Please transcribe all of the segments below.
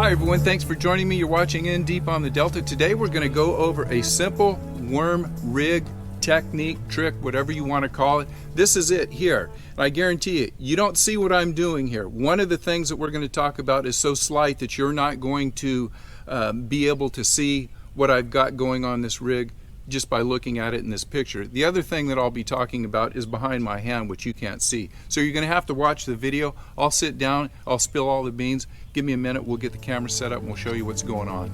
Hi everyone, thanks for joining me. You're watching In Deep on the Delta. Today we're going to go over a simple worm rig technique, trick, whatever you want to call it. This is it here. And I guarantee you don't see what I'm doing here. One of the things that we're going to talk about is so slight that you're not going to be able to see what I've got going on this rig just by looking at it in this picture. The other thing that I'll be talking about is behind my hand, which you can't see. So you're going to have to watch the video. I'll sit down, I'll spill all the beans. Give me a minute, we'll get the camera set up and we'll show you what's going on.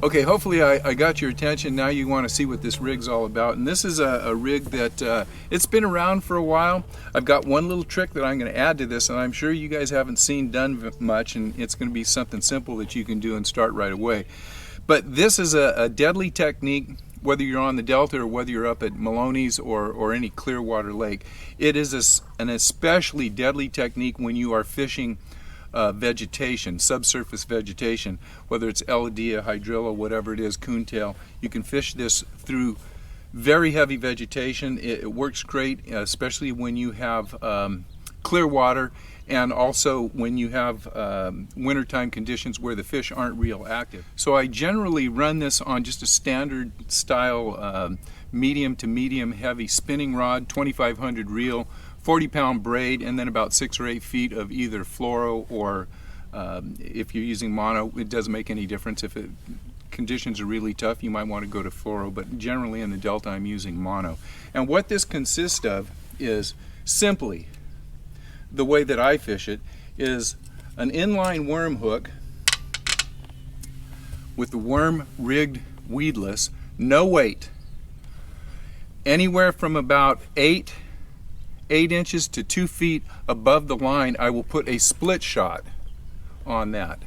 Okay, hopefully I got your attention. Now you want to see what this rig's all about. And this is a rig that it's been around for a while. I've got one little trick that I'm going to add to this, and I'm sure you guys haven't seen done much, and it's going to be something simple that you can do and start right away. But this is a deadly technique, whether you're on the Delta or whether you're up at Maloney's or any Clearwater lake. It is an especially deadly technique when you are fishing vegetation, subsurface vegetation, whether it's Elodea, hydrilla, whatever it is, coontail. You can fish this through very heavy vegetation. It works great, especially when you have clear water, and also when you have wintertime conditions where the fish aren't real active. So I generally run this on just a standard style medium to medium heavy spinning rod, 2500 reel, 40-pound braid, and then about 6 or 8 feet of either fluoro or if you're using mono, it doesn't make any difference. If conditions are really tough, you might want to go to fluoro, but generally in the Delta I'm using mono. And what this consists of is simply, the way that I fish it, is an inline worm hook with the worm rigged weedless, no weight, anywhere from about 8 inches to 2 feet above the line. I will put a split shot on that.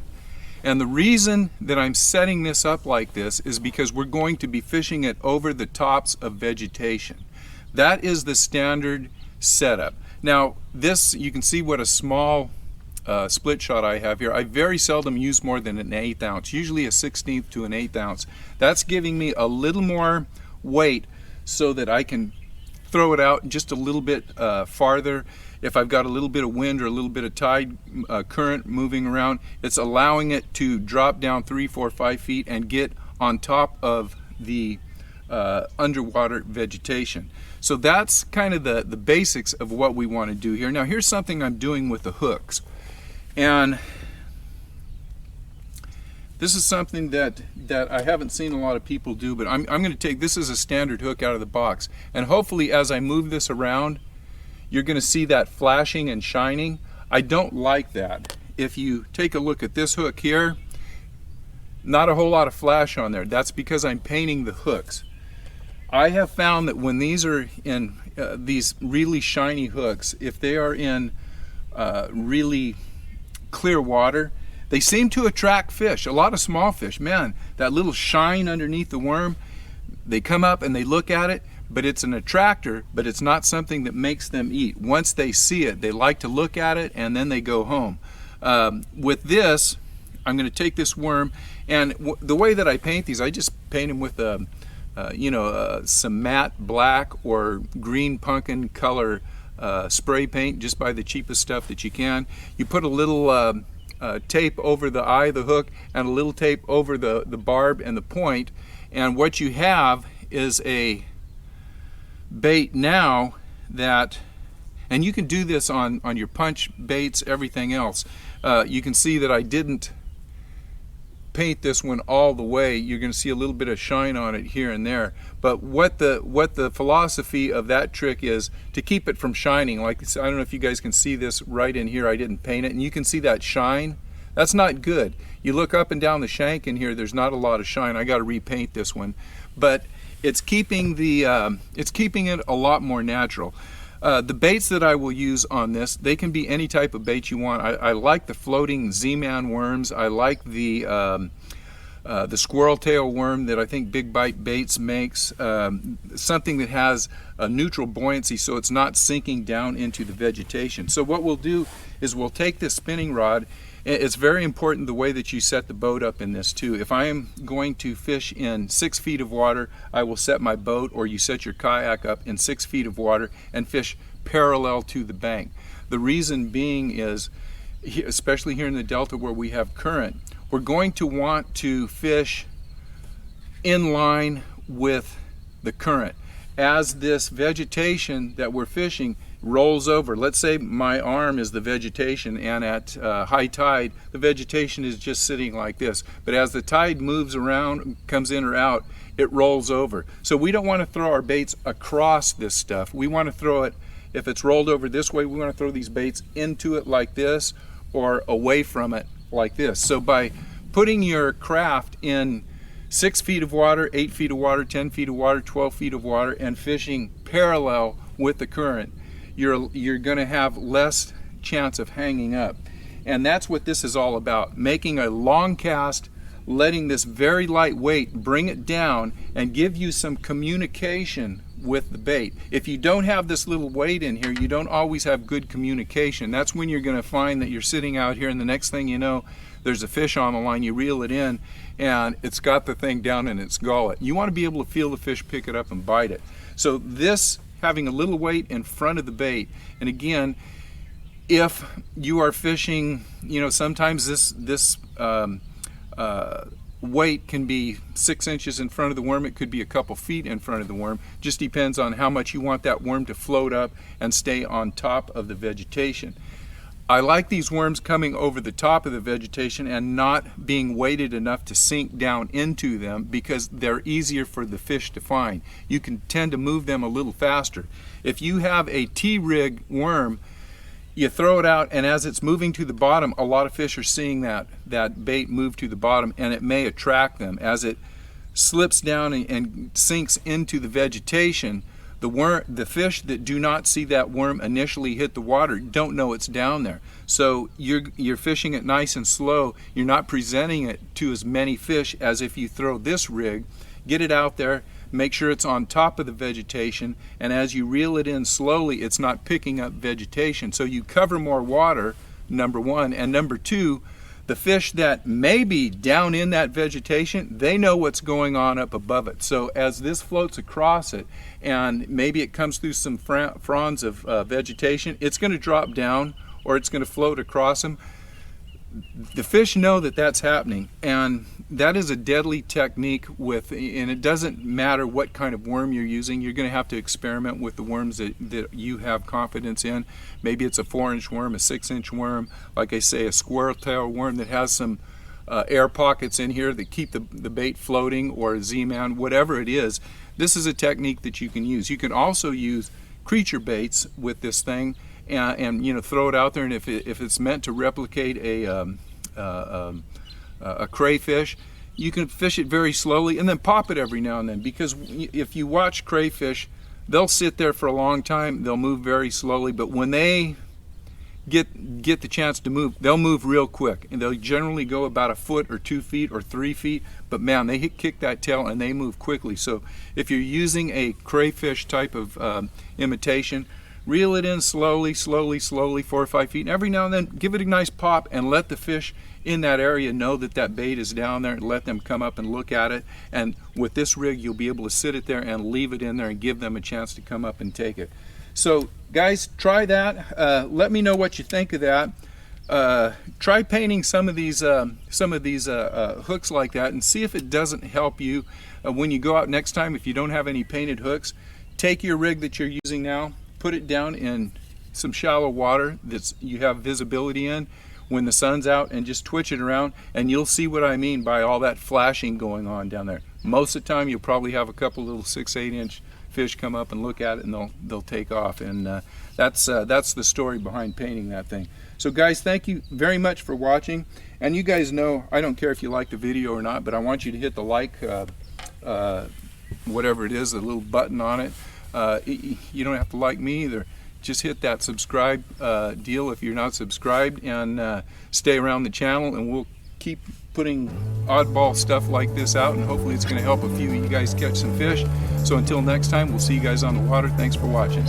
And the reason that I'm setting this up like this is because we're going to be fishing it over the tops of vegetation. That is the standard setup. Now this, you can see what a small split shot I have here. I very seldom use more than an 1/8 ounce, usually a 1/16 to an 1/8 ounce. That's giving me a little more weight so that I can throw it out just a little bit farther. If I've got a little bit of wind or a little bit of tide current moving around, it's allowing it to drop down 3, 4, 5 feet and get on top of the underwater vegetation. So that's kind of the basics of what we want to do here. Now here's something I'm doing with the hooks, and this is something that I haven't seen a lot of people do, but I'm going to take this as a standard hook out of the box, and hopefully as I move this around you're going to see that flashing and shining. I don't like that. If you take a look at this hook here, not a whole lot of flash on there. That's because I'm painting the hooks. I have found that when these are in these really shiny hooks, if they are in really clear water, they seem to attract fish, a lot of small fish. Man, that little shine underneath the worm, they come up and they look at it, but it's an attractor, but it's not something that makes them eat. Once they see it, they like to look at it and then they go home. With this, I'm going to take this worm, and the way that I paint these, I just paint them with some matte black or green pumpkin color spray paint, just buy the cheapest stuff that you can. You put a little tape over the eye of the hook and a little tape over the barb and the point, and what you have is a bait now that, and you can do this on your punch baits, everything else. You can see that I didn't paint this one all the way. You're going to see a little bit of shine on it here and there, but what the philosophy of that trick is to keep it from shining. Like, I don't know if you guys can see this right in here, I didn't paint it, and you can see that shine. That's not good. You look up and down the shank in here, there's not a lot of shine. I got to repaint this one, but it's keeping it a lot more natural. The baits that I will use on this, they can be any type of bait you want. I like the floating Z-Man worms. I like the squirrel tail worm that I think Big Bite Baits makes. Something that has a neutral buoyancy so it's not sinking down into the vegetation. So what we'll do is we'll take this spinning rod. It's very important the way that you set the boat up in this too. If I am going to fish in 6 feet of water, I will set my boat, or you set your kayak up in 6 feet of water and fish parallel to the bank. The reason being is especially here in the Delta where we have current, we're going to want to fish in line with the current. As this vegetation that we're fishing rolls over, let's say my arm is the vegetation, and at high tide the vegetation is just sitting like this, but as the tide moves around, comes in or out, it rolls over. So we don't want to throw our baits across this stuff. We want to throw it, if it's rolled over this way, we want to throw these baits into it like this or away from it like this. So by putting your craft in 6 feet of water, 8 feet of water, 10 feet of water, 12 feet of water, and fishing parallel with the current, you're going to have less chance of hanging up. And that's what this is all about, making a long cast, letting this very light weight bring it down and give you some communication with the bait. If you don't have this little weight in here, you don't always have good communication. That's when you're going to find that you're sitting out here and the next thing you know, there's a fish on the line, you reel it in and it's got the thing down in its gullet. You want to be able to feel the fish pick it up and bite it. So this, having a little weight in front of the bait, and again, if you are fishing, you know, sometimes this weight can be 6 inches in front of the worm, it could be a couple feet in front of the worm, just depends on how much you want that worm to float up and stay on top of the vegetation. I like these worms coming over the top of the vegetation and not being weighted enough to sink down into them because they're easier for the fish to find. You can tend to move them a little faster. If you have a T-rig worm, you throw it out and as it's moving to the bottom, a lot of fish are seeing that bait move to the bottom and it may attract them. As it slips down and sinks into the vegetation, the fish that do not see that worm initially hit the water don't know it's down there. So you're fishing it nice and slow. You're not presenting it to as many fish as if you throw this rig, get it out there, make sure it's on top of the vegetation, and as you reel it in slowly, it's not picking up vegetation. So you cover more water, number one, and number two, the fish that may be down in that vegetation, they know what's going on up above it. So as this floats across it, and maybe it comes through some fronds of vegetation, it's going to drop down or it's going to float across them. The fish know that that's happening, and that is a deadly technique and it doesn't matter what kind of worm you're using. You're going to have to experiment with the worms that you have confidence in. Maybe it's a 4-inch worm, a 6-inch worm, like I say, a squirrel tail worm that has some air pockets in here that keep the bait floating, or a Z-man, whatever it is. This is a technique that you can use. You can also use creature baits with this thing and you know, throw it out there, and if it's meant to replicate a crayfish, you can fish it very slowly and then pop it every now and then, because if you watch crayfish, they'll sit there for a long time, they'll move very slowly, but when they get the chance to move, they'll move real quick, and they'll generally go about a foot or 2 feet or 3 feet, but man, they kick that tail and they move quickly. So if you're using a crayfish type of imitation, reel it in slowly, 4 or 5 feet, and every now and then give it a nice pop and let the fish in that area know that bait is down there, and let them come up and look at it. And with this rig, you'll be able to sit it there and leave it in there and give them a chance to come up and take it. So guys, try that. Let me know what you think of that. Try painting some of these hooks like that and see if it doesn't help you when you go out next time. If you don't have any painted hooks, take your rig that you're using now, put it down in some shallow water that you have visibility in when the sun's out, and just twitch it around, and you'll see what I mean by all that flashing going on down there. Most of the time you'll probably have a couple little 6-8 inch fish come up and look at it, and they'll take off, and that's the story behind painting that thing. So guys, thank you very much for watching, and you guys know I don't care if you like the video or not, but I want you to hit the like, whatever it is, the little button on it. You don't have to like me either. Just hit that subscribe deal if you're not subscribed, and stay around the channel, and we'll keep putting oddball stuff like this out, and hopefully it's going to help a few of you guys catch some fish. So until next time, we'll see you guys on the water. Thanks for watching.